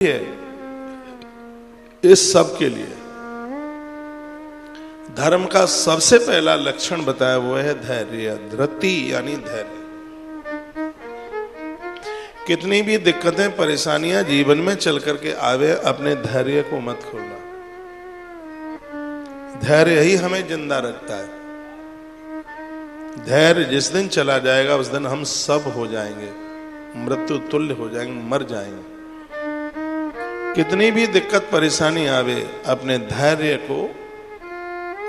है इस सब के लिए धर्म का सबसे पहला लक्षण बताया वो है धैर्य, धृति यानी धैर्य। कितनी भी दिक्कतें परेशानियां जीवन में चल करके आवे, अपने धैर्य को मत खोना। धैर्य ही हमें जिंदा रखता है। धैर्य जिस दिन चला जाएगा उस दिन हम सब हो जाएंगे, मृत्यु तुल्य हो जाएंगे, मर जाएंगे। कितनी भी दिक्कत परेशानी आवे, अपने धैर्य को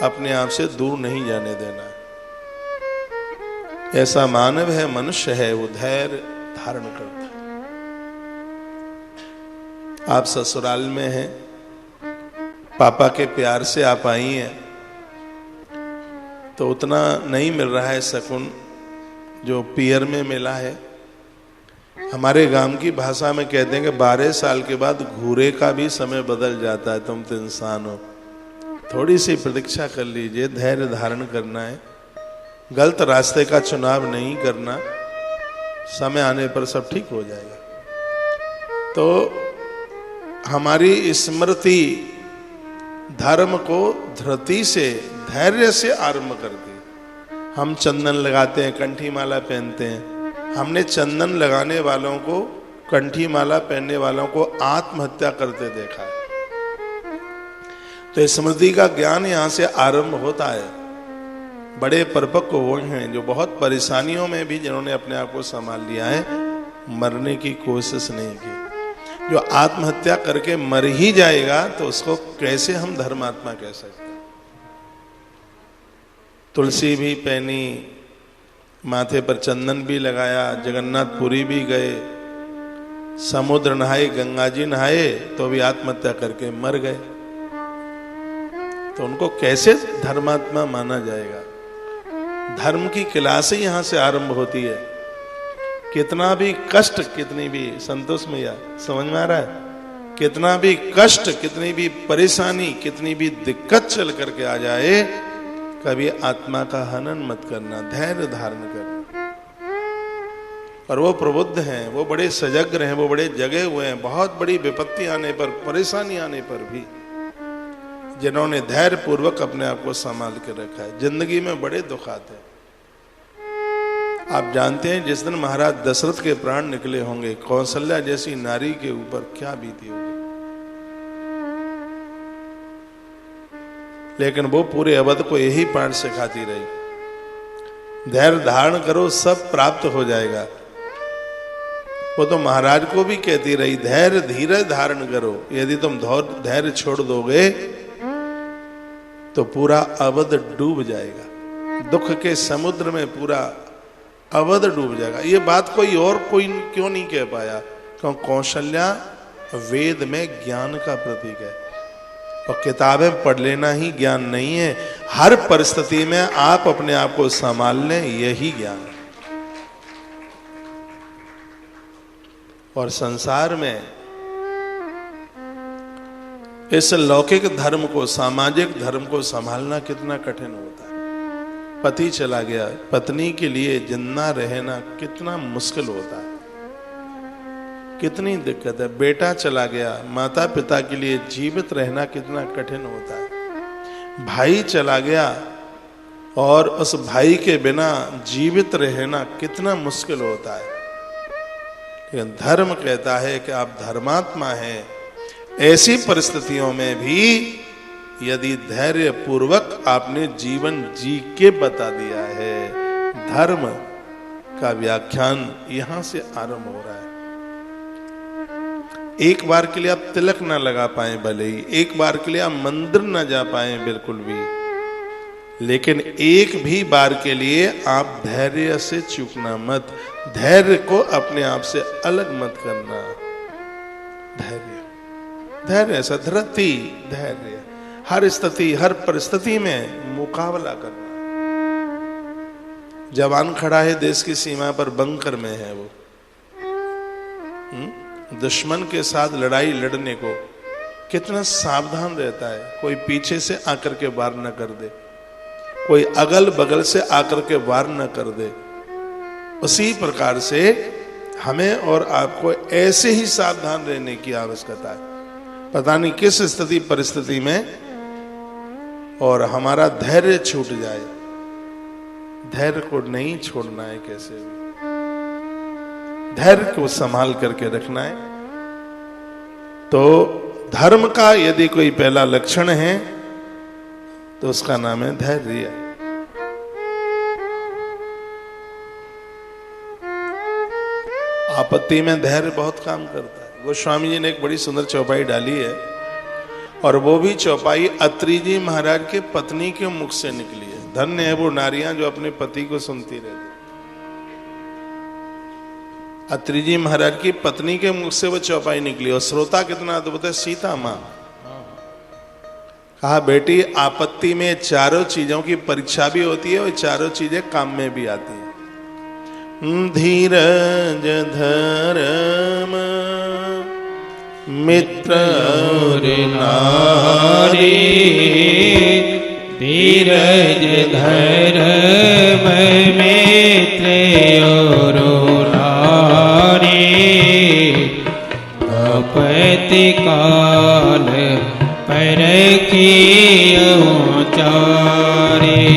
अपने आप से दूर नहीं जाने देना। ऐसा मानव है, मनुष्य है, वो धैर्य धारण करता है। आप ससुराल में हैं, पापा के प्यार से आप आई हैं, तो उतना नहीं मिल रहा है शकुन जो पियर में मिला है। हमारे गांव की भाषा में कहते हैं कि 12 साल के बाद घूरे का भी समय बदल जाता है। तुम तो इंसान हो, थोड़ी सी प्रतीक्षा कर लीजिए, धैर्य धारण करना है, गलत रास्ते का चुनाव नहीं करना, समय आने पर सब ठीक हो जाएगा। तो हमारी स्मृति धर्म को धृति से, धैर्य से आरंभ करती। हम चंदन लगाते हैं, कंठी माला पहनते हैं। हमने चंदन लगाने वालों को, कंठी माला पहनने वालों को आत्महत्या करते देखा है। तो स्मृति का ज्ञान यहां से आरंभ होता है। बड़े परिपक्व वो हैं जो बहुत परेशानियों में भी, जिन्होंने अपने आप को संभाल लिया है, मरने की कोशिश नहीं की। जो आत्महत्या करके मर ही जाएगा तो उसको कैसे हम धर्मात्मा कह सकते हैं। तुलसी भी पहनी, माथे पर चंदन भी लगाया, जगन्नाथपुरी भी गए, समुद्र नहाए, गंगा जी नहाए, तो भी आत्महत्या करके मर गए। तो उनको कैसे धर्मात्मा माना जाएगा। धर्म की क्लास ही यहां से आरंभ होती है। कितना भी कष्ट, कितनी भी, संतोष मैया समझ में आ रहा है, कितना भी कष्ट, कितनी भी परेशानी, कितनी भी दिक्कत चल करके आ जाए, कभी आत्मा का हनन मत करना, धैर्य धारण करना। और वो प्रबुद्ध हैं, वो बड़े सजग हैं, वो बड़े जगे हुए हैं। बहुत बड़ी विपत्ति आने पर, परेशानी आने पर भी जिन्होंने धैर्य पूर्वक अपने आप को संभाल के रखा है। जिंदगी में बड़े दुख आते हैं। आप जानते हैं जिस दिन महाराज दशरथ के प्राण निकले होंगे, कौशल्या जैसी नारी के ऊपर क्या बीती होगी। लेकिन वो पूरे अवध को यही पाठ सिखाती रही, धैर्य धारण करो, सब प्राप्त हो जाएगा। वो तो महाराज को भी कहती रही, धैर्य धीरज धारण करो। यदि तुम धैर्य छोड़ दोगे तो पूरा अवध डूब जाएगा। दुख के समुद्र में पूरा अवध डूब जाएगा। ये बात कोई क्यों नहीं कह पाया? क्योंकि कौशल्या वेद में ज्ञान का प्रतीक है। और किताबें पढ़ लेना ही ज्ञान नहीं है। हर परिस्थिति में आप अपने आप को संभाल लें, यही ज्ञान है। और संसार में इस लौकिक धर्म को, सामाजिक धर्म को संभालना कितना कठिन होता है। पति चला गया, पत्नी के लिए जिंदा रहना कितना मुश्किल होता है, कितनी दिक्कत है। बेटा चला गया, माता पिता के लिए जीवित रहना कितना कठिन होता है। भाई चला गया और उस भाई के बिना जीवित रहना कितना मुश्किल होता है। लेकिन धर्म कहता है कि आप धर्मात्मा हैं। ऐसी परिस्थितियों में भी यदि धैर्य पूर्वक आपने जीवन जी के बता दिया है, धर्म का व्याख्यान यहां से आरंभ हो रहा है। एक बार के लिए आप तिलक ना लगा पाए, भले ही एक बार के लिए आप मंदिर ना जा पाए बिल्कुल भी, लेकिन एक भी बार के लिए आप धैर्य से चूकना मत। धैर्य को अपने आप से अलग मत करना। धैर्य ऐसा, धृति, धैर्य, हर स्थिति, हर परिस्थिति में मुकाबला करना। जवान खड़ा है देश की सीमा पर, बंकर में है वो, दुश्मन के साथ लड़ाई लड़ने को कितना सावधान रहता है। कोई पीछे से आकर के वार न कर दे, कोई अगल बगल से आकर के वार न कर दे। उसी प्रकार से हमें और आपको ऐसे ही सावधान रहने की आवश्यकता है। पता नहीं किस स्थिति परिस्थिति में और हमारा धैर्य छूट जाए। धैर्य को नहीं छोड़ना है, कैसे भी धैर्य को संभाल करके रखना है। तो धर्म का यदि कोई पहला लक्षण है तो उसका नाम है धैर्य। आपत्ति में धैर्य बहुत काम करता है। गोस्वामी जी ने एक बड़ी सुंदर चौपाई डाली है, और वो भी चौपाई अत्रि जी महाराज के पत्नी के मुख से निकली है। धन्य है वो नारियां जो अपने पति को सुनती रहती। अत्रि जी महाराज की पत्नी के मुख से वो चौपाई निकली, और श्रोता कितना अद्भुत है, सीता मां। कहा बेटी, आपत्ति में चारों चीजों की परीक्षा भी होती है और चारों चीजें काम में भी आती है। धीरज धर्म मित्र और नारी, धीरज धर्म मित्र और नारी, आपत्ति काल परखियो चारी।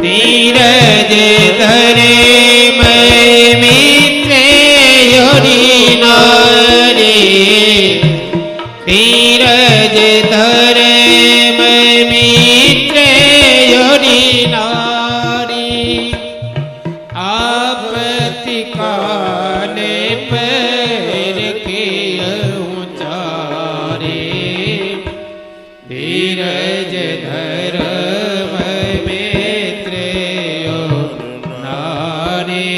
धीरज धर्म मित्र और नारी, धीरज धर्म मित्र और नारी, आपत्ति काल परखियो चारी। धीरज धर्म मित्र और नारी,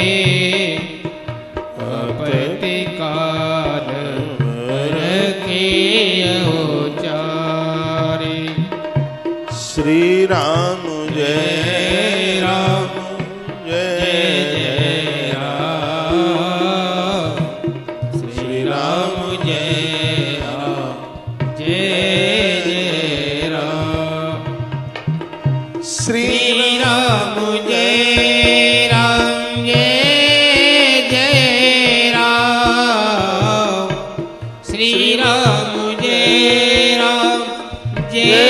आपत्ति काल परखियो चारी। श्री राम जय राम, जय जय राम, श्री राम जय राम, जय जय राम। श्री श्री राम जय राम, जय जय राम, श्री राम जय राम, जय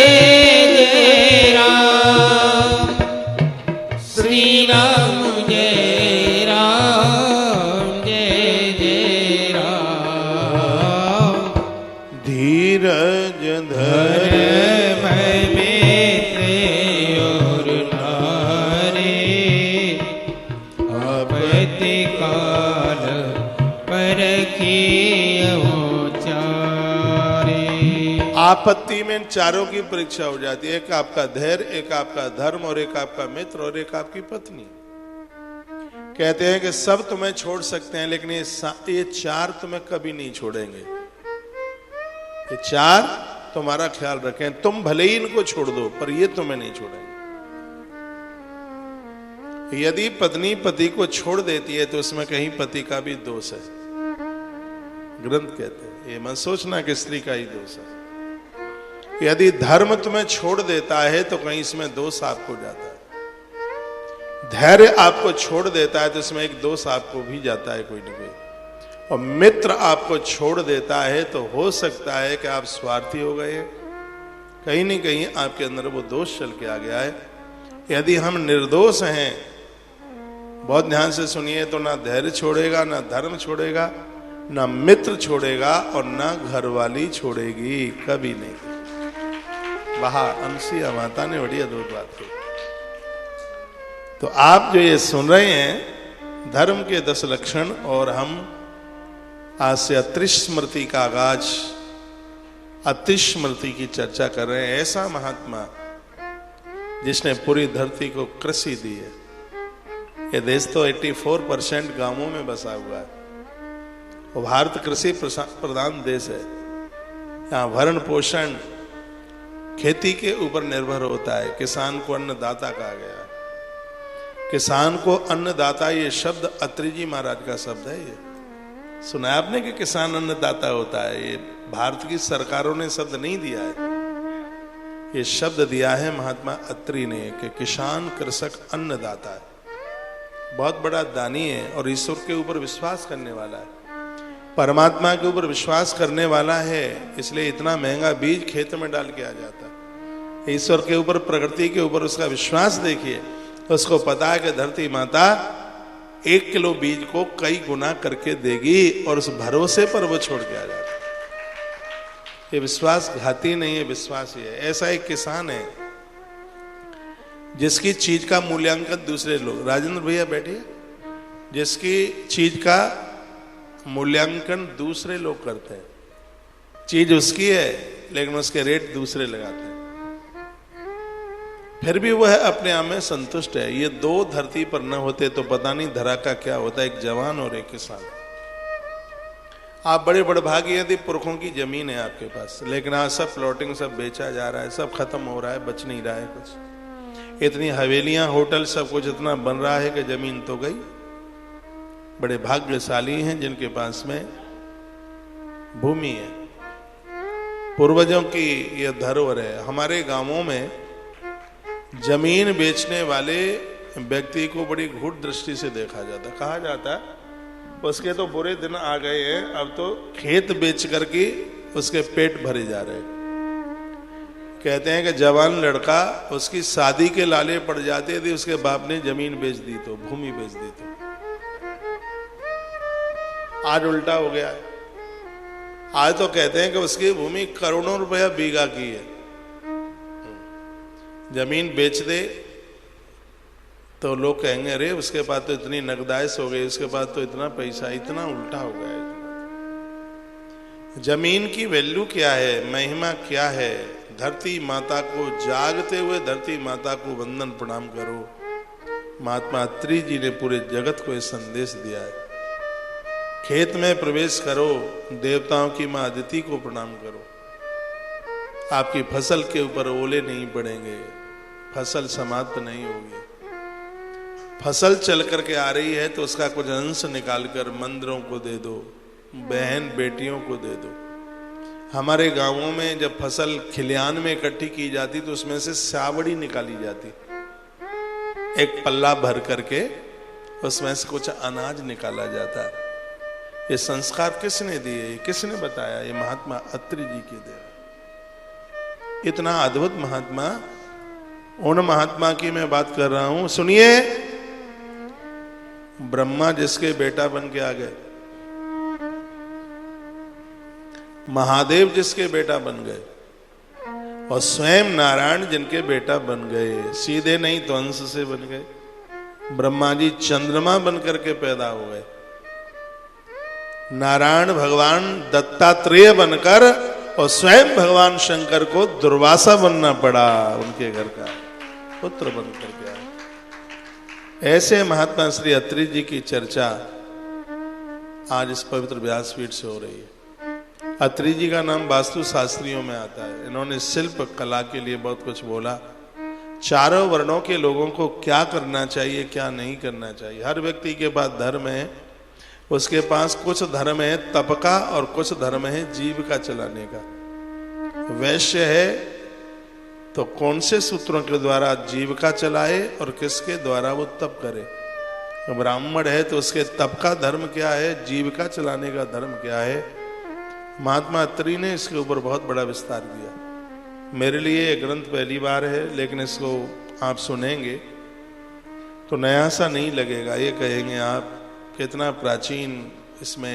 जय राम, श्री राम जय राम, जय जय राम। धीरज धर धर्म मित्र और नारी, आपत्ति काल परखियो चारी। आपत्ति में चारों की परीक्षा हो जाती है। एक आपका धैर्य, एक आपका धर्म, और एक आपका मित्र, और एक आपकी पत्नी। कहते हैं कि सब तुम्हें छोड़ सकते हैं, लेकिन ये चार तुम्हें कभी नहीं छोड़ेंगे। ये चार तुम्हारा ख्याल रखें। तुम भले ही इनको छोड़ दो, पर ये तुम्हें नहीं छोड़ेंगे। यदि पत्नी पति को छोड़ देती है तो उसमें कहीं पति का भी दोष है। ग्रंथ कहते हैं, ये मत सोचना कि स्त्री का ही दोष है। यदि धर्म तुम्हें छोड़ देता है तो कहीं इसमें दोष आपको जाता है। धैर्य आपको छोड़ देता है तो इसमें एक दोष आपको भी जाता है, कोई ना कोई। और मित्र आपको छोड़ देता है तो हो सकता है कि आप स्वार्थी हो गए, कहीं न कहीं आपके अंदर वो दोष चल के आ गया है। यदि हम निर्दोष हैं, बहुत ध्यान से सुनिए, तो ना धैर्य छोड़ेगा, ना धर्म छोड़ेगा, ना मित्र छोड़ेगा, और ना घरवाली छोड़ेगी, कभी नहीं। वहां अंशिया माता ने बड़ी अद्भुत बात की। तो आप जो ये सुन रहे हैं धर्म के 10 लक्षण, और हम आज से अत्रिश स्मृति का आगाज, अत्रिश स्मृति की चर्चा कर रहे हैं। ऐसा महात्मा जिसने पूरी धरती को कृषि दी है। ये देश तो 84% गांवों में बसा हुआ है, और भारत कृषि प्रधान देश है। यहाँ भरण पोषण खेती के ऊपर निर्भर होता है। किसान को अन्नदाता कहा गया है। किसान को अन्नदाता, ये शब्द अत्रि जी महाराज का शब्द है। ये सुना आपने कि किसान अन्नदाता होता है? ये भारत की सरकारों ने शब्द नहीं दिया है, ये शब्द दिया है महात्मा अत्रि ने कि किसान कृषक अन्नदाता है। बहुत बड़ा दानी है और ईश्वर के ऊपर विश्वास करने वाला है, परमात्मा के ऊपर विश्वास करने वाला है, इसलिए इतना महंगा बीज खेत में डाल के आ जाता है। ईश्वर के ऊपर, प्रकृति के ऊपर उसका विश्वास देखिए, उसको पता है कि धरती माता 1 किलो बीज को कई गुना करके देगी और उस भरोसे पर वो छोड़ के आ जाता है। ये विश्वास घाती नहीं है, विश्वास ही है। ऐसा एक किसान है जिसकी चीज का मूल्यांकन दूसरे लोग, राजेंद्र भैया बैठिए, जिसकी चीज का मूल्यांकन दूसरे लोग करते हैं। चीज उसकी है लेकिन उसके रेट दूसरे लगाते हैं, फिर भी वह अपने आप में संतुष्ट है। ये 2 धरती पर न होते तो पता नहीं धरा का क्या होता, एक जवान और एक किसान। आप बड़े बड़े भागी, यदि पुरखों की जमीन है आपके पास, लेकिन आज सब प्लॉटिंग, सब बेचा जा रहा है, सब खत्म हो रहा है, बच नहीं रहा है कुछ। इतनी हवेलियां, होटल, सब कुछ इतना बन रहा है कि जमीन तो गई। बड़े भाग्यशाली हैं जिनके पास में भूमि है, पूर्वजों की यह धरोहर है। हमारे गांवों में जमीन बेचने वाले व्यक्ति को बड़ी घूर दृष्टि से देखा जाता, कहा जाता है उसके तो बुरे दिन आ गए हैं, अब तो खेत बेच करके उसके पेट भरे जा रहे हैं। कहते हैं कि जवान लड़का, उसकी शादी के लाले पड़ जाते यदि उसके बाप ने जमीन बेच दी तो, भूमि बेच दी तो। आज उल्टा हो गया है, आज तो कहते हैं कि उसकी भूमि करोड़ों रुपया बीघा की है, जमीन बेच दे तो लोग कहेंगे अरे उसके पास तो इतनी नगदाइश हो गई, उसके पास तो इतना पैसा, इतना उल्टा हो गया है। जमीन की वैल्यू क्या है, महिमा क्या है? धरती माता को, जागते हुए धरती माता को वंदन प्रणाम करो। महात्मा अत्रि जी ने पूरे जगत को यह संदेश दिया है। खेत में प्रवेश करो, देवताओं की मां अदिति को प्रणाम करो, आपकी फसल के ऊपर ओले नहीं पड़ेंगे, फसल समाप्त नहीं होगी। फसल चल करके आ रही है तो उसका कुछ अंश निकालकर मंदिरों को दे दो, बहन बेटियों को दे दो। हमारे गांवों में जब फसल खलियान में इकट्ठी की जाती तो उसमें से सावड़ी निकाली जाती, एक पल्ला भर करके उसमें से कुछ अनाज निकाला जाता। ये संस्कार किसने दिए, किसने बताया? ये महात्मा अत्रि जी के दे। इतना अद्भुत महात्मा, उन महात्मा की मैं बात कर रहा हूं। सुनिए, ब्रह्मा जिसके बेटा बन के आ गए, महादेव जिसके बेटा बन गए, और स्वयं नारायण जिनके बेटा बन गए, सीधे नहीं तो अंश से बन गए। ब्रह्मा जी चंद्रमा बन करके पैदा हो गए, नारायण भगवान दत्तात्रेय बनकर, और स्वयं भगवान शंकर को दुर्वासा बनना पड़ा, उनके घर का पुत्र बन करके आए। ऐसे महात्मा श्री अत्रि जी की चर्चा आज इस पवित्र व्यासपीठ से हो रही है। अत्रि जी का नाम वास्तु शास्त्रियों में आता है। इन्होंने शिल्प कला के लिए बहुत कुछ बोला। चारों वर्णों के लोगों को क्या करना चाहिए, क्या नहीं करना चाहिए। हर व्यक्ति के पास धर्म है, उसके पास कुछ धर्म है तप का और कुछ धर्म है जीविका चलाने का। वैश्य है तो कौन से सूत्रों के द्वारा जीविका चलाए और किसके द्वारा वो तप करे। ब्राह्मण है तो उसके तप का धर्म क्या है, जीविका चलाने का धर्म क्या है। महात्मा अत्रि ने इसके ऊपर बहुत बड़ा विस्तार दिया। मेरे लिए ये ग्रंथ पहली बार है, लेकिन इसको आप सुनेंगे तो नया सा नहीं लगेगा। ये कहेंगे आप कितना प्राचीन इसमें